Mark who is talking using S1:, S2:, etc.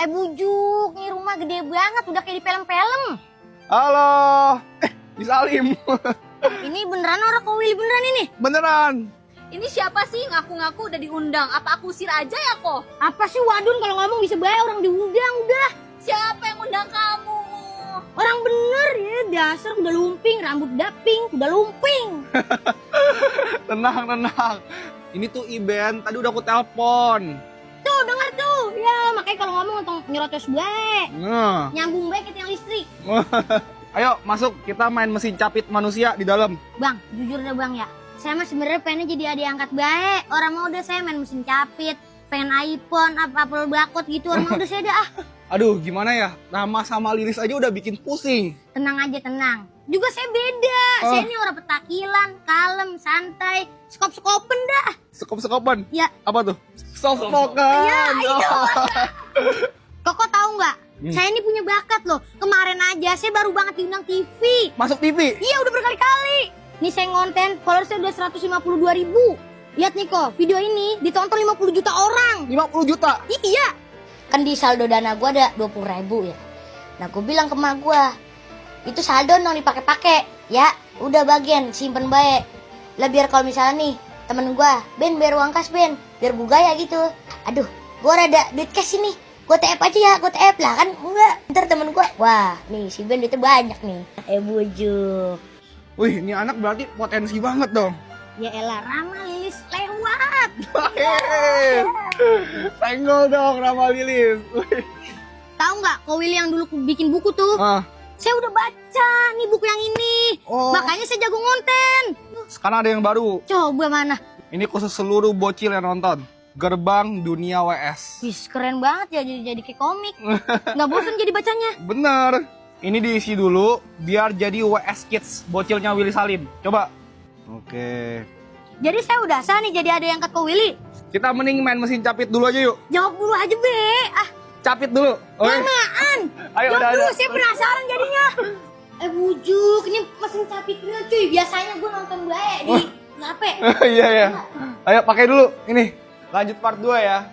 S1: bujuk, nih rumah gede banget, udah kayak di film-film.
S2: Halo. Di Salim.
S1: Ini beneran orang Ko Willy beneran ini?
S2: Beneran.
S3: Ini siapa sih ngaku-ngaku udah diundang? Apa aku usir aja ya kok?
S1: Apa sih Wadun kalau ngomong bisa bayar orang diundang udah.
S3: Siapa yang undang kamu?
S1: Orang bener ya, dasar udah lumping, rambut daping, udah lumping.
S2: Tenang. Ini tuh event, tadi udah aku telepon.
S1: Tuh denger tuh, ya makanya kalau ngomong untung nyerocos baik.
S2: Nah.
S1: Nyambung baik ke tiang listrik.
S2: Ayo masuk, kita main mesin capit manusia di dalam.
S1: Bang, jujur deh bang ya, saya mah sebenarnya pengennya jadi adik angkat baik. Orang mau udah saya main mesin capit, pengen iPhone, Apple bakot gitu, orang mau udah saya dah.
S2: Aduh, gimana ya? Nama sama Lilis aja udah bikin pusing.
S1: Tenang aja tenang. Juga saya beda, saya ini orang petakilan, kalem, santai, skop-skopen dah.
S2: Sekop-sekopan?
S1: Ya.
S2: Apa tuh? Soft spoken.
S1: Ya, itu. Koko tahu nggak? Saya ini punya bakat loh. Kemarin aja saya baru banget diundang TV.
S2: Masuk TV?
S1: Iya udah berkali-kali. Nih saya ngonten, followersnya udah 152.000. Lihat nih kok, video ini ditonton 50 juta orang.
S2: 50 juta?
S1: Iya. Kan di saldo dana gue ada 20.000 ya. Nah gue bilang ke emak gue, itu saldo dong dipake-pake. Ya udah bagian, simpen baik. Lah biar kalau misalnya nih, temen gue, Ben biar uang kas Ben. Biar gue gaya gitu. Aduh, gue ada duit cash ini. Gue TF aja ya, gue TF lah kan enggak. Ntar temen gue, wah nih si Ben duitnya banyak nih. Bujuk.
S2: Wih, ini anak berarti potensi banget dong.
S1: Ya elah, Rama Lilis lewat.
S2: Senggol dong Rama Lilis.
S1: Tahu nggak, Ko Willy yang dulu bikin buku tuh? Saya udah baca nih buku yang ini.
S2: Oh.
S1: Makanya saya jago ngonten.
S2: Sekarang ada yang baru.
S1: Coba mana?
S2: Ini khusus seluruh bocil yang nonton. Gerbang Dunia WS.
S1: Wih, keren banget ya jadi kayak komik. Nggak bosan jadi bacanya.
S2: Bener. Ini diisi dulu biar jadi WS Kids bocilnya Willy Salim. Coba. Oke.
S1: Jadi saya udah sah nih jadi ada yang angkat Ko Willy.
S2: Kita mending main mesin capit dulu aja yuk.
S1: Jawab dulu aja be. Ah,
S2: Capit dulu. Oke.
S1: lamaan.
S2: Ayo
S1: Jawab
S2: udah.
S1: dulu, saya penasaran jadinya. Bujuk, ini mesin capitnya cuy. Biasanya gue nonton bae di HP.
S2: Iya. Ayo pakai dulu. Ini. Lanjut part 2 ya.